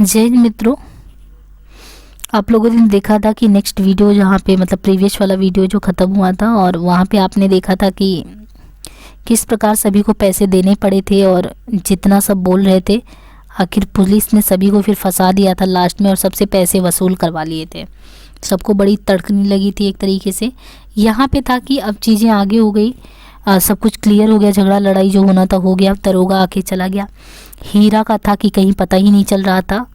जय हिंद मित्रों, आप लोगों ने देखा था कि नेक्स्ट वीडियो जहाँ पे मतलब प्रीवियस वाला वीडियो जो ख़त्म हुआ था और वहाँ पे आपने देखा था कि किस प्रकार सभी को पैसे देने पड़े थे और जितना सब बोल रहे थे आखिर पुलिस ने सभी को फिर फंसा दिया था लास्ट में और सबसे पैसे वसूल करवा लिए थे। सबको बड़ी तड़कनी लगी थी एक तरीके से। यहाँ पे था कि अब चीज़ें आगे हो गई, सब कुछ क्लियर हो गया, झगड़ा लड़ाई जो होना था हो गया, दरोगा आके चला गया। हीरा का था कि कहीं पता ही नहीं चल रहा था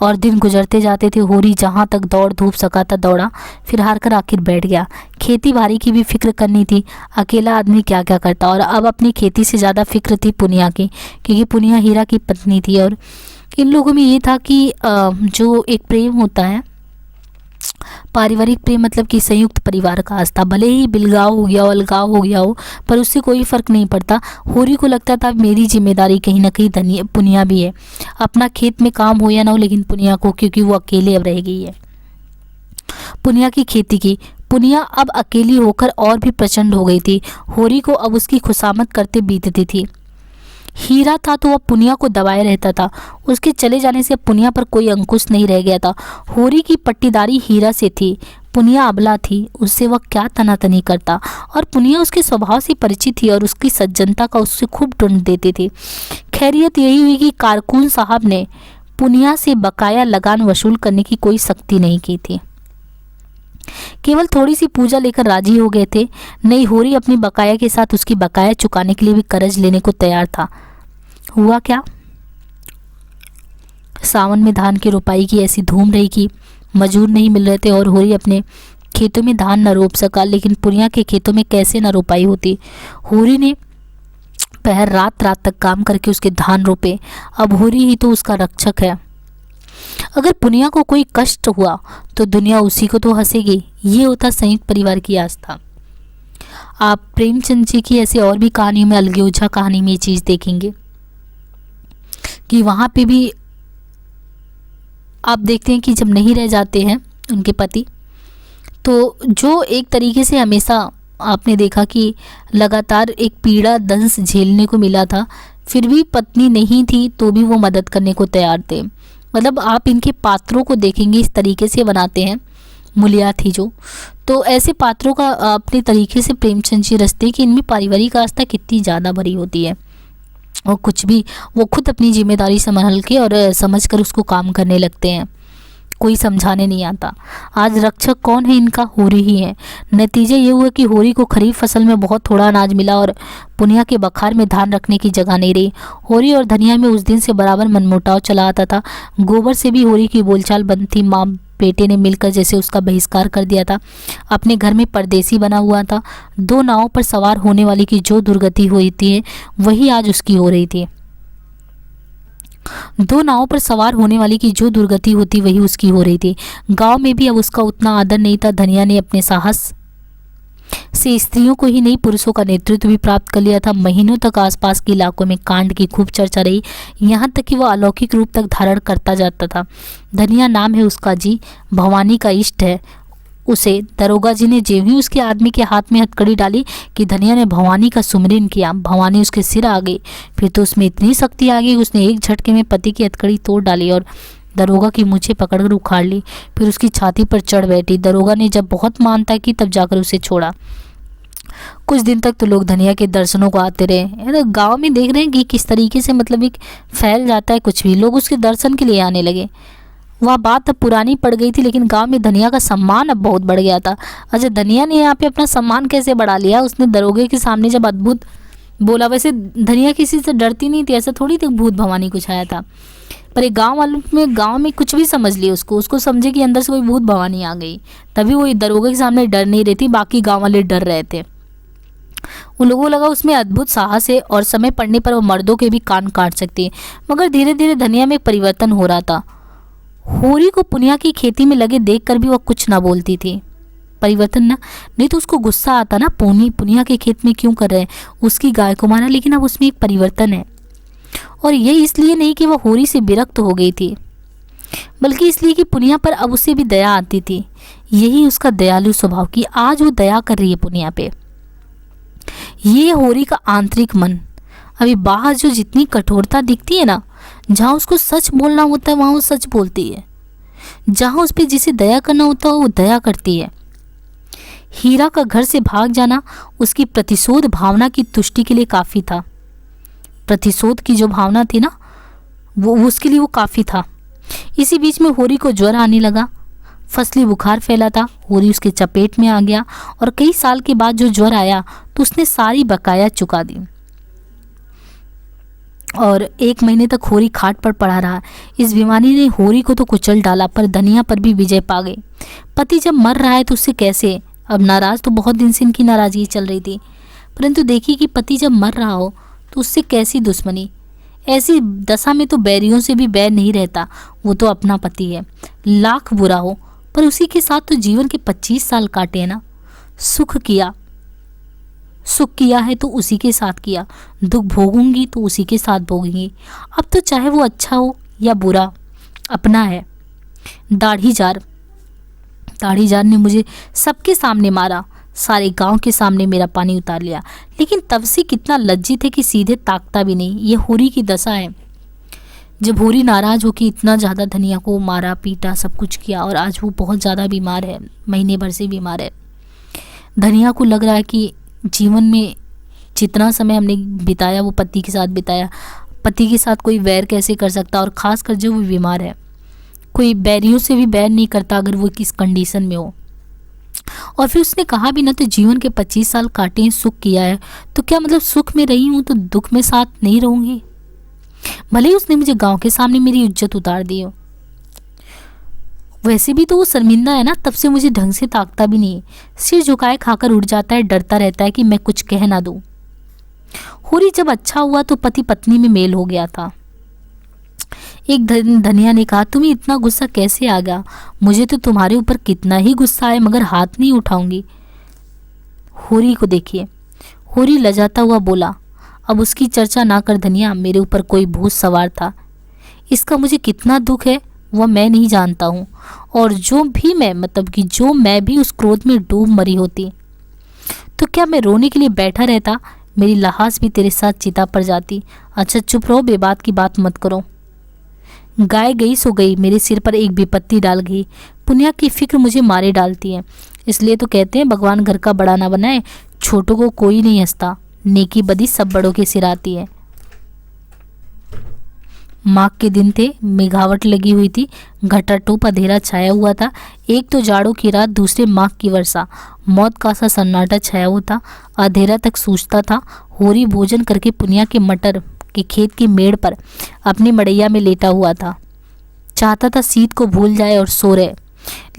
और दिन गुजरते जाते थे। होरी जहाँ तक दौड़ धूप सका था दौड़ा, फिर हार कर आखिर बैठ गया। खेती बाड़ी की भी फिक्र करनी थी, अकेला आदमी क्या क्या करता। और अब अपनी खेती से ज़्यादा फिक्र थी पुनिया की, क्योंकि पुनिया हीरा की पत्नी थी। और इन लोगों में ये था कि जो एक प्रेम होता है, पारिवारिक प्रेम मतलब कि संयुक्त परिवार का आस्था, भले ही बिलगाव हो गया हो, अलगाव हो गया हो, पर उससे कोई फ़र्क नहीं पड़ता। होरी को लगता था मेरी जिम्मेदारी कहीं ना कहीं पुनिया भी है, अपना खेत में काम हो या ना हो, लेकिन पुनिया को, क्योंकि वो अकेले अब रह गई है। पुनिया की खेती की पुनिया अब अकेली होकर और भी प्रचंड हो गई थी। होरी को अब उसकी खुशामद करते बीतती थी। हीरा था तो वह पुनिया को दबाए रहता था। उसके चले जाने से पुनिया पर कोई अंकुश नहीं रह गया था। होरी की पट्टीदारी हीरा से थी, पुनिया अबला थी, उससे वह क्या तनातनी करता। और पुनिया उसके स्वभाव से परिचित थी और उसकी सज्जनता का उससे खूब टुंड देती थी। खैरियत यही हुई कि कारकुन साहब ने पुनिया से बकाया लगान वसूल करने की कोई सख्ती नहीं की थी, केवल थोड़ी सी पूजा लेकर राजी हो गए थे। नहीं, होरी अपनी बकाया के साथ उसकी बकाया चुकाने के लिए भी कर्ज लेने को तैयार था। हुआ क्या, सावन में धान की रोपाई की ऐसी धूम रही कि मजूर नहीं मिल रहे थे और होरी अपने खेतों में धान न रोप सका। लेकिन पुनिया के खेतों में कैसे न रोपाई होती। होरी ने पहर रात तक काम करके उसके धान रोपे। अब होरी ही तो उसका रक्षक है। अगर पुनिया को कोई कष्ट हुआ तो दुनिया उसी को तो हंसेगी। ये होता संयुक्त परिवार की आस्था। आप प्रेमचंद जी की ऐसे और भी कहानियों में, अलगोजा कहानी में ये चीज़ देखेंगे कि वहाँ पे भी आप देखते हैं कि जब नहीं रह जाते हैं उनके पति, तो जो एक तरीके से हमेशा आपने देखा कि लगातार एक पीड़ा दंश झेलने को मिला था, फिर भी पत्नी नहीं थी तो भी वो मदद करने को तैयार थे। मतलब आप इनके पात्रों को देखेंगे इस तरीके से बनाते हैं। मुलिया थी जो, तो ऐसे पात्रों का अपने तरीके से प्रेमचंद जी रचते कि इनमें पारिवारिक आस्था कितनी ज़्यादा भरी होती है। और कुछ भी वो खुद अपनी जिम्मेदारी संभाल के और समझ कर उसको काम करने लगते हैं, कोई समझाने नहीं आता। आज रक्षक कौन है इनका? होरी ही है। नतीजा ये हुआ कि होरी को खरीफ फसल में बहुत थोड़ा अनाज मिला और पुनिया के बखार में धान रखने की जगह नहीं रही। होरी और धनिया में उस दिन से बराबर मनमुटाव चला आता था। गोबर से भी होरी की बोलचाल बंद थी। माँ बेटे ने मिलकर जैसे उसका बहिष्कार कर दिया था। अपने घर में परदेसी बना हुआ था। दो नावों पर सवार होने वाली की जो दुर्गति होती है वही आज उसकी हो रही थी। दो नावों पर सवार होने वाली की जो दुर्गति होती वही उसकी हो रही थी। गांव में भी अब उसका उतना आदर नहीं था। धनिया ने अपने साहस से स्त्रियों को ही नहीं पुरुषों का नेतृत्व भी प्राप्त कर लिया था। महीनों तक आसपास के इलाकों में कांड की खूब चर्चा रही, यहाँ तक कि वह अलौकिक रूप तक धारण करता जाता था। धनिया नाम है उसका जी, भवानी का इष्ट है उसे। दरोगा जी ने जेव ही उसके आदमी के हाथ में हथकड़ी डाली कि धनिया ने भवानी का सुमिरन किया। भवानी उसके सिर आ गई। फिर तो उसमें इतनी शक्ति आ गई, उसने एक झटके में पति की हथकड़ी तोड़ डाली और दरोगा की मूछें पकड़कर उखाड़ ली। फिर उसकी छाती पर चढ़ बैठी। दरोगा ने जब बहुत मानता की तब जाकर उसे छोड़ा। कुछ दिन तक तो लोग धनिया के दर्शनों को आते रहे। गांव में देख रहे हैं कि किस तरीके से मतलब एक फैल जाता है कुछ भी, लोग उसके दर्शन के लिए आने लगे। वह बात अब पुरानी पड़ गई थी, लेकिन गांव में धनिया का सम्मान अब बहुत बढ़ गया था। अच्छा, धनिया ने यहाँ पे अपना सम्मान कैसे बढ़ा लिया? उसने दरोगे के सामने जब अद्भुत बोला, वैसे धनिया किसी से डरती नहीं थी, ऐसा थोड़ी थी भूत भवानी कुछ आया था, पर एक गांव में कुछ भी समझ लिए उसको समझे कि अंदर से कोई भूत भवानी आ गई, तभी वो दरोगे के सामने डर नहीं रही थी। बाकी गाँव वाले डर रहे थे। उन लोगों को लगा उसमें अद्भुत साहस है और समय पड़ने पर वो मर्दों के भी कान काट सकती है। मगर धीरे धीरे धनिया में एक परिवर्तन हो रहा था। होरी को पुनिया की खेती में लगे देखकर भी वह कुछ ना बोलती थी। परिवर्तन ना, नहीं तो उसको गुस्सा आता ना, पुनिया के खेत में क्यों कर रहे हैं, उसकी गाय को मारा। लेकिन अब उसमें एक परिवर्तन है, और ये इसलिए नहीं कि वह होरी से विरक्त हो गई थी, बल्कि इसलिए कि पुनिया पर अब उसे भी दया आती थी। यही उसका दयालु स्वभाव की आज वो दया कर रही है पुनिया पे। ये होरी का आंतरिक मन। अभी बाहर जो जितनी कठोरता दिखती है ना, जहाँ उसको सच बोलना होता है वहाँ वो सच बोलती है, जहाँ उस पर जिसे दया करना होता है वो दया करती है। हीरा का घर से भाग जाना उसकी प्रतिशोध भावना की तुष्टि के लिए काफ़ी था। प्रतिशोध की जो भावना थी ना वो उसके लिए वो काफ़ी था। इसी बीच में होरी को ज्वर आने लगा, फसली बुखार फैला था, होरी उसके चपेट में आ गया और कई साल के बाद जो ज्वर आया तो उसने सारी बकाया चुका दी और 1 महीने तक होरी खाट पर पड़ा रहा। इस बीमारी ने होरी को तो कुचल डाला पर धनिया पर भी विजय पा गई। पति जब मर रहा है तो उससे कैसे, अब नाराज़ तो बहुत दिन से इनकी नाराज़गी चल रही थी, परंतु देखिए कि पति जब मर रहा हो तो उससे कैसी दुश्मनी। ऐसी दशा में तो बैरियों से भी बैर नहीं रहता, वो तो अपना पति है, लाख बुरा हो पर उसी के साथ तो जीवन के 25 साल काटे हैं ना। सुख किया है तो उसी के साथ किया, दुख भोगूंगी तो उसी के साथ भोगूंगी। अब तो चाहे वो अच्छा हो या बुरा, अपना है। दाढ़ी जार ने मुझे सबके सामने मारा, सारे गांव के सामने मेरा पानी उतार लिया, लेकिन तब से कितना लज्जित है कि सीधे ताकता भी नहीं। ये होरी की दशा है। जब होरी नाराज़ होकर इतना ज़्यादा धनिया को मारा पीटा सब कुछ किया और आज वो बहुत ज़्यादा बीमार है, महीने भर से बीमार है। धनिया को लग रहा है कि जीवन में जितना समय हमने बिताया वो पति के साथ बिताया, पति के साथ कोई वैर कैसे कर सकता, और ख़ासकर जब वो बीमार है कोई बैरियों से भी बैर नहीं करता अगर वो किस कंडीशन में हो। और फिर उसने कहा भी ना तो जीवन के 25 साल काटे हैं, सुख किया है, तो क्या मतलब सुख में रही हूँ तो दुख में साथ नहीं रहूँगी। भले ही उसने मुझे गांव के सामने मेरी इज्जत उतार दी हो, वैसे भी तो वो शर्मिंदा है ना, तब से मुझे ढंग से ताकता भी नहीं, सिर झुकाए खाकर उड़ जाता है, डरता रहता है कि मैं कुछ कह ना दूँ। होरी जब अच्छा हुआ तो पति पत्नी में मेल हो गया था। एक धनिया ने कहा, तुम्हें इतना गुस्सा कैसे आ गया, मुझे तो तुम्हारे ऊपर कितना ही गुस्सा है मगर हाथ नहीं उठाऊंगी। होरी को देखिए, होरी लजाता हुआ बोला, अब उसकी चर्चा ना कर धनिया, मेरे ऊपर कोई भूत सवार था, इसका मुझे कितना दुख है वह मैं नहीं जानता हूँ, और जो मैं भी उस क्रोध में डूब मरी होती तो क्या मैं रोने के लिए बैठा रहता, मेरी लाश भी तेरे साथ चिता पर जाती। अच्छा चुप रहो, बेबात की बात मत करो। गाय गई सो गई, मेरे सिर पर एक विपत्ति डाल गई, पुण्या की फिक्र मुझे मारे डालती है। इसलिए तो कहते हैं भगवान घर का बड़ा ना बनाए, छोटों को कोई नहीं हंसता, नेकी बदी सब बड़ों के सिर आती है। माघ के दिन थे, मेघावट लगी हुई थी, घटाटोप अंधेरा छाया हुआ था। एक तो जाड़ों की रात, दूसरे माघ की वर्षा, मौत का सा सन्नाटा छाया हुआ था, अंधेरा तक सूझता था। होरी भोजन करके पुनिया के मटर के खेत की मेड़ पर अपनी मड़ैया में लेटा हुआ था, चाहता था शीत को भूल जाए और सो रहे,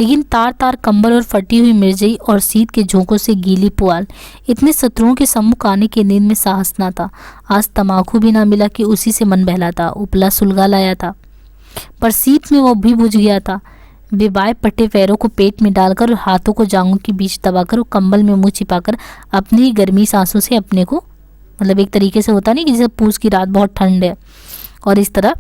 लेकिन तार तार कंबल और फटी हुई मिर्जई और शीत के झोंकों से गीली पुआल, इतने शत्रुओं के सम्मुख आने की नींद में साहस ना था। आज तमाकू भी ना मिला कि उसी से मन बहलाता, उपला सुलगा लाया था पर शीत में वो भी बुझ गया था। बेबाय पट्टे पैरों को पेट में डालकर और हाथों को जांघों के बीच दबाकर और कंबल में मुंह छिपाकर अपनी ही गर्मी सांसों से अपने को, मतलब एक तरीके से होता नहीं कि जैसे पूस की रात बहुत ठंड है और इस तरह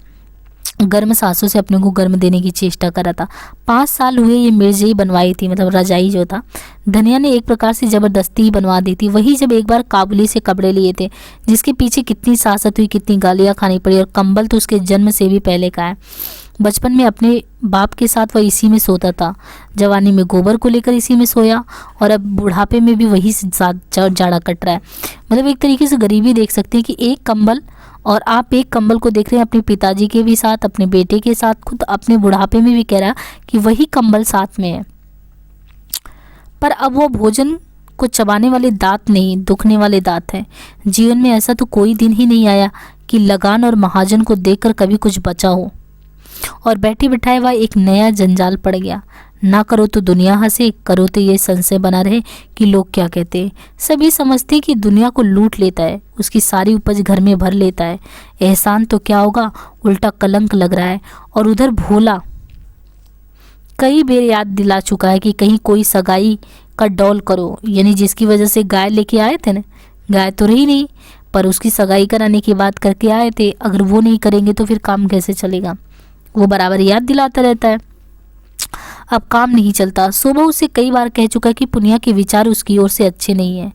गर्म सांसों से अपने को गर्म देने की चेष्टा कर रहा था। 5 साल हुए ये मिर्जई बनवाई थी, मतलब रजाई जो था धनिया ने एक प्रकार से ज़बरदस्ती ही बनवा दी थी। वही जब एक बार काबुली से कपड़े लिए थे, जिसके पीछे कितनी सासत हुई, कितनी गालियाँ खानी पड़ी, और कंबल तो उसके जन्म से भी पहले का है। बचपन में अपने बाप के साथ वह इसी में सोता था, जवानी में गोबर को लेकर इसी में सोया, और अब बुढ़ापे में भी वही साथ जाड़ा कट रहा है। मतलब एक तरीके से गरीबी देख सकते हैं कि एक कंबल, और आप एक कंबल को देख रहे हैं अपने पिताजी के भी साथ, अपने बेटे के साथ, खुद अपने बुढ़ापे में भी कह रहा कि वही कंबल साथ में है। पर अब वो भोजन को चबाने वाले दांत नहीं, दुखने वाले दांत हैं। जीवन में ऐसा तो कोई दिन ही नहीं आया कि लगान और महाजन को देखकर कभी कुछ बचा हो, और बैठे बिठाए वह एक नया जंजाल पड़ गया। ना करो तो दुनिया हंसे, करो तो ये संशय बना रहे कि लोग क्या कहते हैं। सभी समझते कि दुनिया को लूट लेता है, उसकी सारी उपज घर में भर लेता है। एहसान तो क्या होगा, उल्टा कलंक लग रहा है। और उधर भोला कई बार याद दिला चुका है कि कहीं कोई सगाई का डौल करो, यानी जिसकी वजह से गाय लेके आए थे ना, गाय तो रही नहीं पर उसकी सगाई कराने की बात करके आए थे। अगर वो नहीं करेंगे तो फिर काम कैसे चलेगा, वो बराबर याद दिलाता रहता है। अब काम नहीं चलता। शोभा उसे कई बार कह चुका है कि पुनिया के विचार उसकी ओर से अच्छे नहीं है।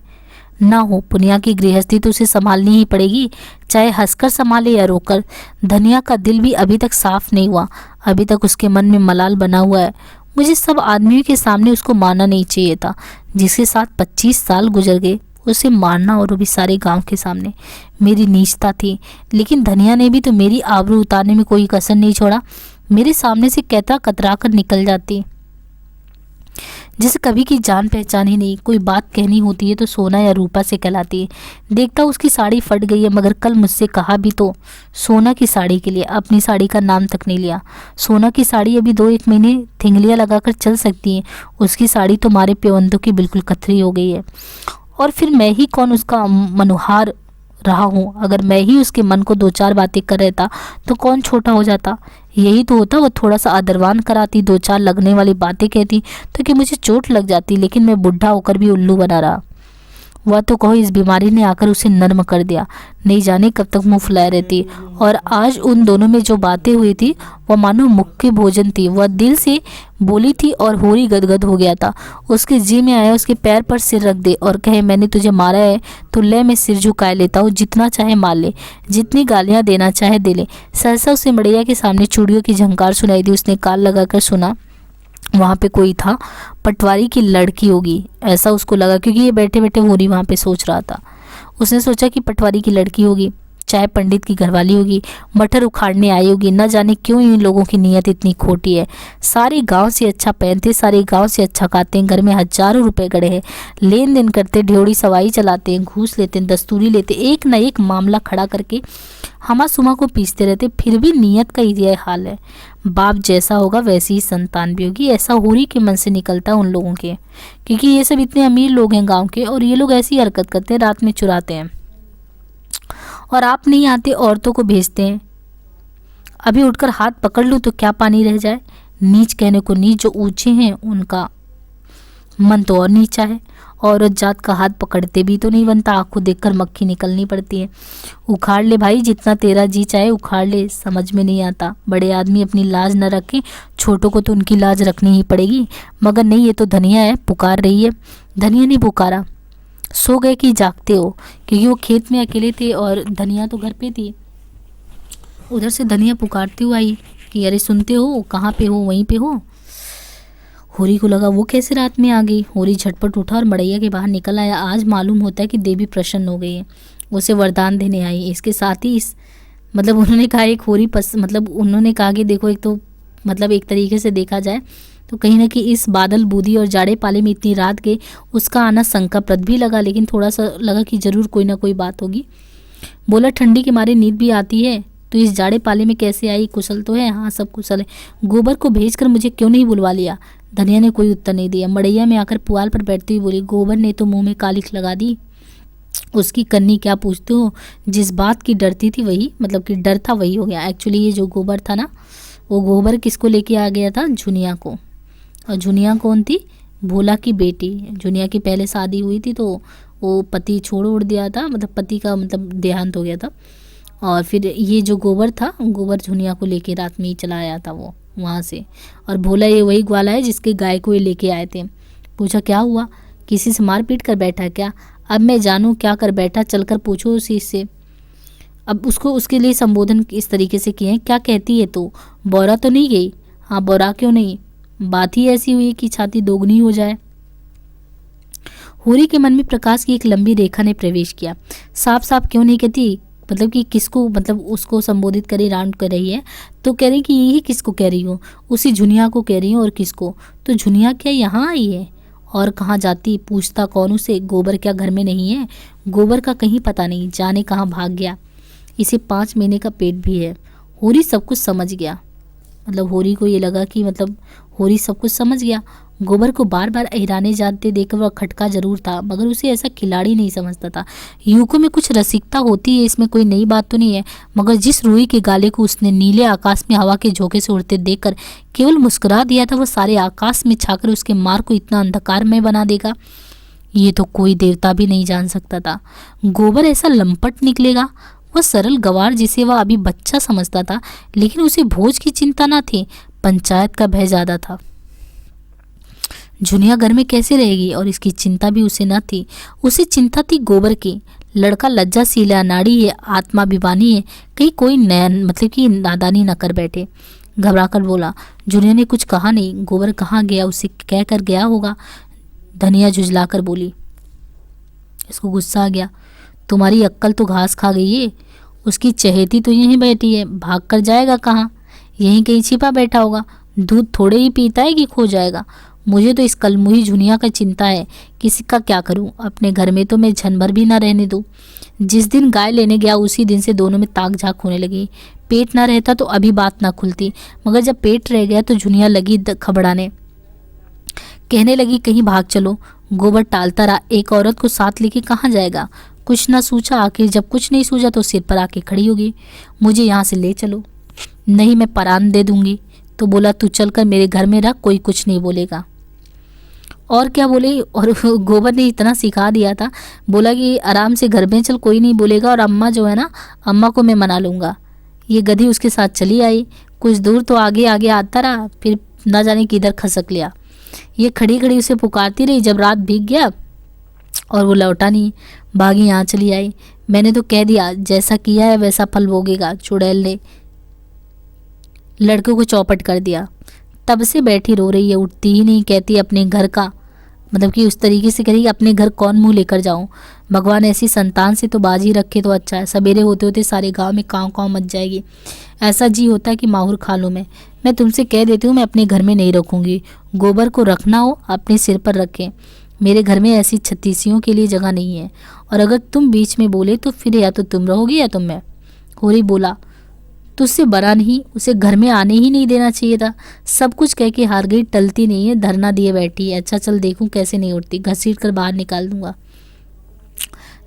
ना हो, पुनिया की गृहस्थी तो उसे संभालनी ही पड़ेगी, चाहे हंसकर संभाले या रोकर। धनिया का दिल भी अभी तक साफ नहीं हुआ, अभी तक उसके मन में मलाल बना हुआ है। मुझे सब आदमियों के सामने उसको मारना नहीं चाहिए था, जिसके साथ 25 साल गुजर गए, उसे मारना, और वो भी सारे गांव के सामने। मेरी नीचता थी, लेकिन धनिया ने भी तो मेरी आबरू उतारने में कोई कसर नहीं छोड़ा। मेरे सामने से कहता कतरा कर निकल जाती, जिसे कभी की जान पहचान ही नहीं। कोई बात कहनी होती है तो सोना या रूपा से कहलाती है। देखता उसकी साड़ी फट गई है, मगर कल मुझसे कहा भी तो सोना की साड़ी के लिए, अपनी साड़ी का नाम तक नहीं लिया। सोना की साड़ी अभी 2-1 महीने थिंगलियाँ लगाकर चल सकती है, उसकी साड़ी तो हमारे पेवंदों की बिल्कुल कथरी हो गई है। और फिर मैं ही कौन उसका मनोहार रहा हूँ। अगर मैं ही उसके मन को 2-4 बातें कर रहता तो कौन छोटा हो जाता। यही तो होता, वो थोड़ा सा आदरवान कराती, 2-4 लगने वाली बातें कहती तो कि मुझे चोट लग जाती, लेकिन मैं बुढ़ा होकर भी उल्लू बना रहा। वह तो कहो इस बीमारी ने आकर उसे नर्म कर दिया, नहीं जाने कब तक मुंह फुलाए रहती। और आज उन दोनों में जो बातें हुई थी वह मानो मुख्य भोजन थी। वह दिल से बोली थी और होरी गदगद हो गया था। उसके जी में आया उसके पैर पर सिर रख दे और कहे मैंने तुझे मारा है तो ले मैं सिर झुकाए लेता हूँ, जितना चाहे मार ले, जितनी गालियाँ देना चाहे दे ले। सहसा उसे मड़ैया के सामने चूड़ियों की झंकार सुनाई दी। उसने कान लगाकर सुना, वहाँ पे कोई था, पटवारी की लड़की होगी, ऐसा उसको लगा, क्योंकि ये बैठे बैठे होरी वहाँ पे सोच रहा था। उसने सोचा कि पटवारी की लड़की होगी, चाहे पंडित की घरवाली होगी, मटर उखाड़ने आई होगी। न जाने क्यों इन लोगों की नीयत इतनी खोटी है। सारे गांव से अच्छा पहनते, सारे गांव से अच्छा खाते हैं, घर में हजारों रुपए गड़े हैं, लेन देन करते, ढ्योड़ी सवाई चलाते हैं, घूस लेते हैं, दस्तूरी लेते, एक न एक मामला खड़ा करके हमा सुमा को पीसते रहते। फिर भी नीयत का यह हाल है। बाप जैसा होगा वैसी ही संतान भी होगी, ऐसा होरी के मन से निकलता है उन लोगों के, क्योंकि ये सब इतने अमीर लोग हैं गांव के, और ये लोग ऐसी हरकत करते हैं, रात में चुराते हैं। और आप नहीं आते, औरतों को भेजते हैं। अभी उठकर हाथ पकड़ लूँ तो क्या पानी रह जाए। नीच कहने को नीच, जो ऊंचे हैं उनका मन तो और नीचा है। औरत जात का हाथ पकड़ते भी तो नहीं बनता, आँख को देखकर मक्खी निकलनी पड़ती है। उखाड़ ले भाई, जितना तेरा जी चाहे उखाड़ ले, समझ में नहीं आता। बड़े आदमी अपनी लाज न रखें, छोटों को तो उनकी लाज रखनी ही पड़ेगी। मगर नहीं, ये तो धनिया है, पुकार रही है। धनिया ने पुकारा, सो गए कि जागते हो, क्योंकि वो खेत में अकेले थे और धनिया तो घर पे थी। उधर से धनिया पुकारती हुई आई कि अरे सुनते हो, कहाँ पे हो, वहीं पे हो। होरी को लगा वो कैसे रात में आ गई। होरी झटपट उठा और मड़ैया के बाहर निकल आया। आज मालूम होता है कि देवी प्रसन्न हो गई है, उसे वरदान देने आई। इसके साथ ही मतलब उन्होंने कहा एक होरी मतलब उन्होंने कहा कि देखो, एक तो मतलब एक तरीके से देखा जाए तो कहीं ना कहीं इस बादल बूदी और जाड़े पाले में इतनी रात गए, उसका आना शंकाप्रद भी लगा, लेकिन थोड़ा सा लगा कि ज़रूर कोई ना कोई बात होगी। बोला ठंडी के मारे नींद भी आती है, तो इस जाड़े पाले में कैसे आई, कुशल तो है। हाँ सब कुशल है। गोबर को भेजकर मुझे क्यों नहीं बुलवा लिया। धनिया ने कोई उत्तर नहीं दिया। मड़ैया में आकर पुआल पर बैठती हुई बोली, गोबर ने तो मुंह में कालिख लगा दी, उसकी कन्नी क्या पूछते हो। जिस बात की डरती थी वही, मतलब कि डर था वही हो गया। एक्चुअली ये जो गोबर था ना, वो गोबर किसको लेके आ गया था, झुनिया को। और झुनिया कौन थी, भोला की बेटी। झुनिया की पहले शादी हुई थी तो वो पति छोड़ उड़ दिया था, मतलब पति का मतलब देहांत हो गया था। और फिर ये जो गोबर था, गोबर झुनिया को लेके रात में ही चला आया था वो वहाँ से। और भोला ये वही ग्वाला है जिसके गाय को ये लेके आए थे। पूछा क्या हुआ, किसी से मार पीट कर बैठा क्या। अब मैं जानूँ क्या कर बैठा, चलकर पूछो उसी से। अब उसको उसके लिए संबोधन इस तरीके से किए, क्या कहती है तो, बोरा तो नहीं गई। हाँ बोरा क्यों नहीं, बात ही ऐसी हुई कि छाती दोगुनी हो जाए। होरी के मन में प्रकाश की एक लंबी रेखा ने प्रवेश किया। साफ साफ क्यों नहीं कहती, मतलब कि किसको, मतलब उसको संबोधित करे, राउंड कर रही है तो कह रही कि यही किसको कह रही हो, उसी झुनिया को कह रही हूँ। और किसको, तो झुनिया क्या यहाँ आई है, और कहाँ जाती, पूछता कौन उसे। गोबर क्या घर में नहीं है, गोबर का कहीं पता नहीं, जाने कहाँ भाग गया। इसे 5 महीने का पेट भी है। होरी सब कुछ समझ गया, मतलब होरी को ये लगा कि मतलब होरी सब कुछ समझ गया। गोबर को बार बार अहिराने जाते देखकर वह खटका जरूर था, मगर उसे ऐसा खिलाड़ी नहीं समझता था। युवकों में कुछ रसिकता होती है, इसमें कोई नई बात तो नहीं है, मगर जिस रूई के गाले को उसने नीले आकाश में हवा के झोंके से उड़ते देखकर केवल मुस्कुरा दिया था, वह सारे आकाश में छाकर उसके मार को इतना अंधकारमय बना देगा, ये तो कोई देवता भी नहीं जान सकता था। गोबर ऐसा लंपट निकलेगा। वह सरल गवार जिसे वह अभी बच्चा समझता था, लेकिन उसे भोज की चिंता न थी, पंचायत का भय ज्यादा था। झुनिया घर में कैसे रहेगी, और इसकी चिंता भी उसे न थी। उसे चिंता थी गोबर की, लड़का लज्जाशील है, अनाड़ी है, आत्माभिमानी है, कहीं कोई नयन मतलब कि नादानी न कर बैठे। घबराकर बोला। जूनियर ने कुछ कहा नहीं। गोबर कहाँ गया, उसे कह कर गया होगा। धनिया झुंझलाकर बोली। इसको गुस्सा आ गया। तुम्हारी अक्ल तो घास खा गई है। उसकी चहेती तो यहीं बैठी है, भाग कर जाएगा कहाँ? यहीं कहीं छिपा बैठा होगा। दूध थोड़े ही पीता है कि खो जाएगा। मुझे तो इस कलमुही झुनिया का चिंता है, किसी का क्या करूं? अपने घर में तो मैं झन भर भी ना रहने दूं। जिस दिन गाय लेने गया उसी दिन से दोनों में ताक झाक होने लगी। पेट ना रहता तो अभी बात ना खुलती, मगर जब पेट रह गया तो झुनिया लगी खबड़ाने। कहने लगी कहीं भाग चलो। गोबर टालता रहा। एक औरत को साथ लेके कहाँ जाएगा? कुछ ना सूझा। आखिर जब कुछ नहीं सूझा तो सिर पर आके खड़ी होगी। मुझे यहाँ से ले चलो। नहीं, मैं परान दे दूंगी। तो बोला तू चल कर मेरे घर में रह, कोई कुछ नहीं बोलेगा। और क्या बोले? और गोबर ने इतना सिखा दिया था, बोला कि आराम से घर में चल, कोई नहीं बोलेगा, और अम्मा जो है ना, अम्मा को मैं मना लूँगा। ये गधी उसके साथ चली आई। कुछ दूर तो आगे आगे आता रहा, फिर ना जाने किधर खसक लिया। ये खड़ी खड़ी उसे पुकारती रही। जब रात भीग गया और वो लौटा नहीं, भागी यहाँ चली आई। मैंने तो कह दिया जैसा किया है वैसा फल भोगेगा। चुड़ैल ने लड़के को चौपट कर दिया। तब से बैठी रो रही है, उठती ही नहीं। कहती अपने घर का मतलब कि उस तरीके से करेगी, अपने घर कौन मुंह लेकर जाऊं? भगवान ऐसी संतान से तो बाजी रखे तो अच्छा है। सवेरे होते होते सारे गांव में कांव कांव मच जाएगी। ऐसा जी होता है कि माहौर खा लूँ मैं तुमसे कह देती हूँ, मैं अपने घर में नहीं रखूँगी। गोबर को रखना हो अपने सिर पर रखें। मेरे घर में ऐसी छत्तीसियों के लिए जगह नहीं है, और अगर तुम बीच में बोले तो फिर या तो तुम रहोगी या तो मैं। होरी बोला। तुझसे बड़ा नहीं, उसे घर में आने ही नहीं देना चाहिए था। सब कुछ कह के हार गई, टलती नहीं है, धरना दिए बैठी है। अच्छा चल देखूं कैसे नहीं उठती, घसीट कर बाहर निकाल दूंगा।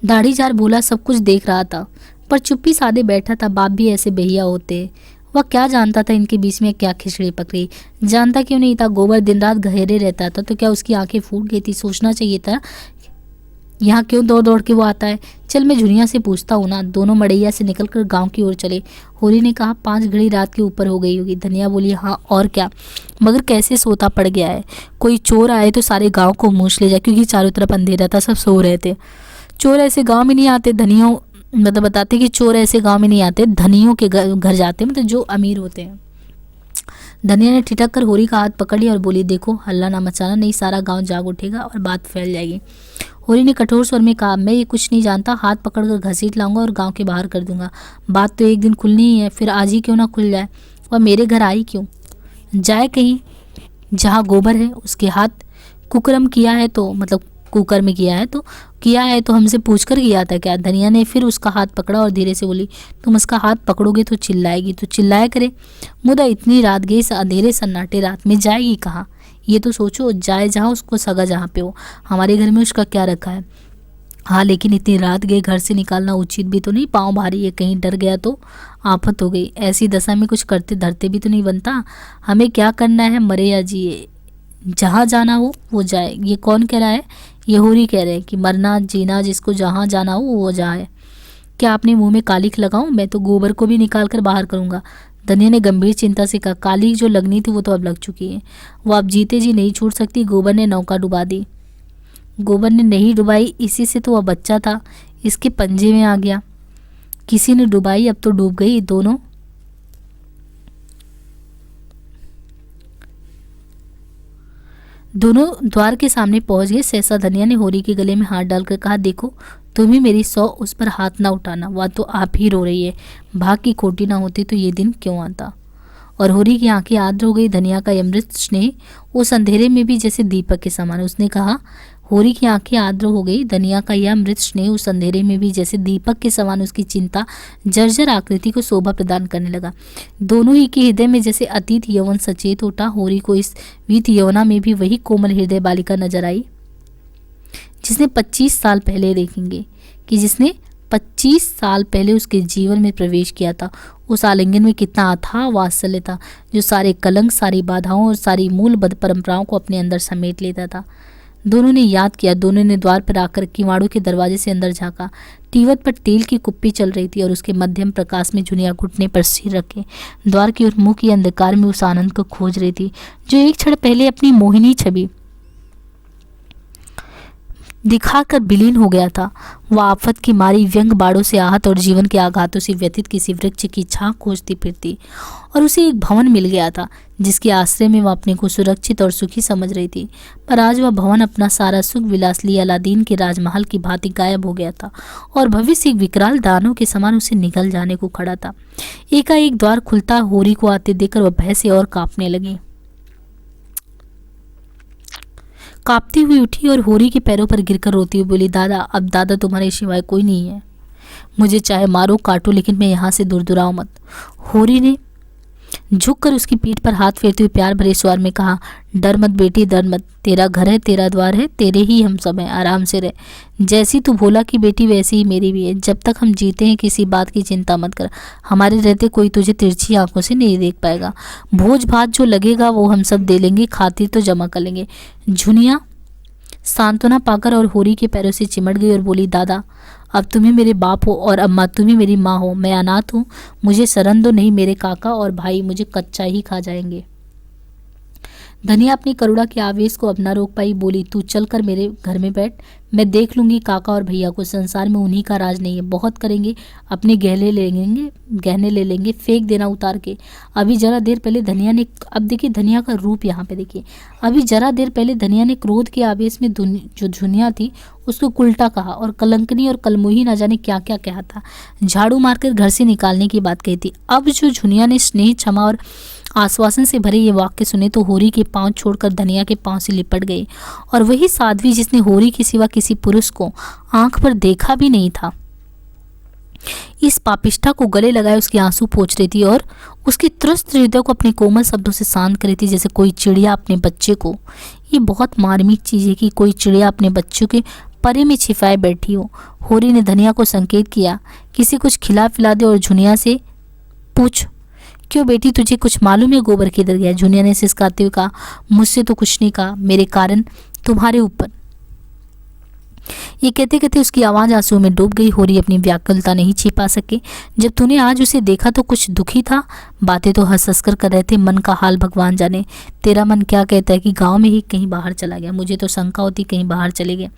दाढ़ीचार बोला। सब कुछ देख रहा था पर चुप्पी साधे बैठा था। बाप भी ऐसे बेहिया होते। वह क्या जानता था इनके बीच में क्या खिचड़ी पकड़ी? जानता क्यों नहीं था? गोबर दिन रात गहरे रहता था तो क्या उसकी आंखें फूट गई थी? सोचना चाहिए था। यहाँ क्यों दौड़ दौड़ के वो आता है? चल मैं झुनिया से पूछता हूँ ना। दोनों मड़ैया से निकलकर गांव की ओर चले। होरी ने कहा 5 घड़ी रात के ऊपर हो गई होगी। धनिया बोली हाँ और क्या, मगर कैसे सोता पड़ गया है। कोई चोर आए तो सारे गांव को मूछ ले जाए, क्योंकि चारों तरफ अंधेरा था, सब सो रहे थे। चोर ऐसे गाँव में नहीं आते। धनियों मतलब बताते कि चोर ऐसे गाँव में नहीं आते, धनियों के घर जाते, मतलब जो अमीर होते हैं। धनिया ने ठिठक कर होरी का हाथ पकड़ लिया और बोली देखो हल्ला ना मचाना, नहीं सारा गांव जाग उठेगा और बात फैल जाएगी। होरी ने कठोर स्वर में कहा मैं ये कुछ नहीं जानता, हाथ पकड़कर घसीट लाऊंगा और गांव के बाहर कर दूंगा। बात तो एक दिन खुलनी ही है, फिर आज ही क्यों ना खुल जाए। वह मेरे घर आई क्यों जाए? कहीं जहाँ गोबर है उसके हाथ कुकर्म किया है तो मतलब कुकर में किया है तो हमसे पूछकर किया था क्या? धनिया ने फिर उसका हाथ पकड़ा और धीरे से बोली तुम उसका हाथ पकड़ोगे तो चिल्लाएगी, तो चिल्लाया करे। मुदा इतनी रात गई, अंधेरे सन्नाटे रात में जाएगी कहाँ? ये तो सोचो, जाए जहाँ उसको सगा जहाँ पे हो। हमारे घर में उसका क्या रखा है? हाँ लेकिन इतनी रात गए, घर से निकालना उचित भी तो नहीं। पाँव भारी है, कहीं डर गया तो आफत हो गई। ऐसी दशा में कुछ करते धरते भी तो नहीं बनता। हमें क्या करना है, मरे या जिए, जहाँ जाना हो वो जाए। ये कौन कह रहा है? ये होरी कह रहे हैं कि मरना जीना जिसको जहाँ जाना हो वो जाए। क्या आपने मुंह में कालिख लगाऊं? मैं तो गोबर को भी निकाल कर बाहर करूंगा। धनिया ने गंभीर चिंता से कहा कालिख जो लगनी थी वो तो अब लग चुकी है, वो अब जीते जी नहीं छूट सकती। गोबर ने नौका डुबा दी। गोबर ने नहीं डुबाई, इसी से तो वह बच्चा था इसके पंजे में आ गया। किसी ने डुबाई, अब तो डूब गई। दोनों द्वार के सामने पहुंच गए। सहसा धनिया ने होरी के गले में हाथ डालकर कहा देखो तुम ही मेरी 100, उस पर हाथ ना उठाना। वह तो आप ही रो रही है, भाग की खोटी ना होती तो ये दिन क्यों आता। और होरी की आंखें आर्द्र हो गई। धनिया का अमृत स्नेह उस अंधेरे में भी जैसे दीपक के समान। उसने कहा होरी की आंखें आर्द्र हो गई। धनिया का यह अमृत स्नेह उस अंधेरे में भी जैसे दीपक के समान उसकी चिंता जर्जर आकृति को शोभा प्रदान करने लगा। दोनों ही के हृदय में जैसे अतीत यौवन सचेत उठा। होरी को इस वीत यौवना में भी वही कोमल हृदय बालिका नजर आई जिसने 25 साल पहले देखेंगे कि जिसने 25 साल पहले उसके जीवन में प्रवेश किया था। उस आलिंगन में कितना अथाह वात्सल्य था जो सारे कलंक, सारी बाधाओं और सारी मूलबद्ध परंपराओं को अपने अंदर समेट लेता था। दोनों ने याद किया। दोनों ने द्वार पर आकर किवाड़ों के दरवाजे से अंदर झांका। टीवत पर तेल की कुप्पी चल रही थी और उसके मध्यम प्रकाश में झुनिया घुटने पर सिर रखे द्वार की ओर मुंह की अंधकार में उस आनंद को खोज रही थी जो एक क्षण पहले अपनी मोहिनी छवि दिखाकर विलीन हो गया था। वह आफत की मारी व्यंग बाड़ों से आहत और जीवन के आघातों से व्यथित किसी वृक्ष की छां खोजती फिरती, और उसे एक भवन मिल गया था जिसके आश्रय में वह अपने को सुरक्षित और सुखी समझ रही थी। पर आज वह भवन अपना सारा सुख विलास लिए अलादीन के राजमहल की भांति गायब हो गया था और भविष्य एक विकराल दानव के समान उसे निगल जाने को खड़ा था। एकाएक द्वार खुलता होरी को आते देखकर वह भय से और कांपने लगी। कांपती हुई उठी और होरी के पैरों पर गिरकर रोती हुई बोली, दादा, अब दादा तुम्हारे सिवाय कोई नहीं है। मुझे चाहे मारो काटो, लेकिन मैं यहाँ से दूर दुराओ मत। होरी ने झुककर उसकी पीठ पर हाथ फेरते हुए प्यार भरे स्वर में कहा, डर मत बेटी, डर मत। तेरा घर है, तेरा द्वार है, तेरे ही हम सब हैं। आराम से रह। जैसी तू भोला की बेटी वैसी ही मेरी भी है। जब तक हम जीते हैं किसी बात की चिंता मत कर। हमारे रहते कोई तुझे तिरछी आंखों से नहीं देख पाएगा। भोज भात जो लगेगा वो हम सब दे लेंगे, खातिर तो जमा कर लेंगे। झुनिया सांत्वना पाकर और होरी के पैरों से चिमट गई और बोली, दादा, अब तुम्हें मेरे बाप हो और अम्मा तुम्हें मेरी माँ हो। मैं अनाथ हूँ, मुझे शरण दो, नहीं मेरे काका और भाई मुझे कच्चा ही खा जाएंगे। धनिया अपनी करुणा के आवेश को अब न रोक पाई, बोली, तू चल कर मेरे घर में बैठ, मैं देख लूंगी काका और भैया को। संसार में उन्हीं का राज नहीं है, बहुत करेंगे, अपने गहने ले लेंगे, फेंक देना उतार के। अभी जरा देर पहले धनिया ने, अब देखिए धनिया का रूप यहाँ पे देखिए, अभी जरा देर पहले धनिया ने क्रोध के आवेश में जो झुनिया थी उसको उल्टा कहा और कलंकनी और कलमुही ना जाने क्या क्या कहा था। झाड़ू मारकर घर से निकालने की बात कही थी। अब जो झुनिया ने स्नेह, क्षमा और आश्वासन से भरे ये वाक्य सुने तो होरी के पांव छोड़कर धनिया के पांव से लिपट गई, और वही साध्वी जिसने होरी के सिवा किसी पुरुष को आंख पर देखा भी नहीं था, इस पापिष्ठा को गले लगाए उसके आंसू पोंछ रही थी और उसके त्रस्त हृदय को अपने कोमल शब्दों से शांत कर रही थी, जैसे कोई चिड़िया अपने बच्चे को। ये बहुत मार्मिक चीज है कि कोई चिड़िया अपने बच्चों के परे में छिपाए बैठी हो। होरी ने धनिया को संकेत किया, किसी कुछ खिला पिला दे और झुनिया से पूछ, क्यों बेटी, तुझे कुछ मालूम है गोबर किधर गया? झुनिया ने सिसकाते हुए कहा, मुझसे तो कुछ नहीं कहा, मेरे कारण तुम्हारे ऊपर। ये कहते कहते उसकी आवाज़ आंसू में डूब गई। होरी अपनी व्याकुलता नहीं छिपा सके। जब तूने आज उसे देखा तो कुछ दुखी था, बातें तो हंस हंस कर रहे थे, मन का हाल भगवान जाने। तेरा मन क्या कहता है कि गांव में ही कहीं बाहर चला गया? मुझे तो शंका होती कहीं बाहर चले गए।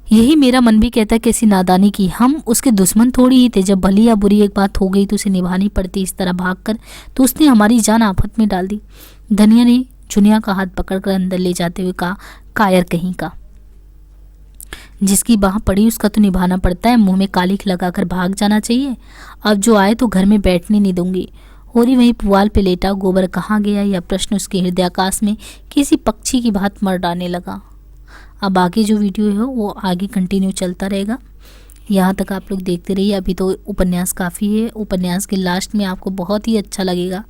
यही मेरा मन भी कहता है, कैसी नादानी की। हम उसके दुश्मन थोड़ी ही थे। जब भली या बुरी एक बात हो गई तो उसे निभानी पड़ती। इस तरह भागकर तो उसने हमारी जान आफत में डाल दी। धनिया ने झुनिया का हाथ पकड़कर अंदर ले जाते हुए कहा, कायर कहीं का, जिसकी बाह पड़ी उसका तो निभाना पड़ता है, मुंह में कालिख लगाकर भाग जाना चाहिए। अब जो आए तो घर में बैठने नहीं दूंगी। होरी वहीं पुआल पे लेटा गोबर कहाँ गया यह प्रश्न उसके हृदयाकाश में किसी पक्षी की भांति मर डालने लगा। अब आगे जो वीडियो है वो आगे कंटिन्यू चलता रहेगा, यहाँ तक आप लोग देखते रहिए। अभी तो उपन्यास काफ़ी है। उपन्यास के लास्ट में आपको बहुत ही अच्छा लगेगा,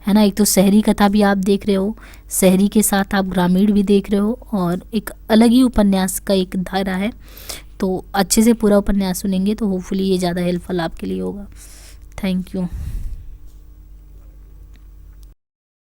है ना। एक तो शहरी कथा भी आप देख रहे हो, शहरी के साथ आप ग्रामीण भी देख रहे हो, और एक अलग ही उपन्यास का एक धारा है। तो अच्छे से पूरा उपन्यास सुनेंगे तो होपफुली ये ज़्यादा हेल्पफुल आपके लिए होगा। Thank you.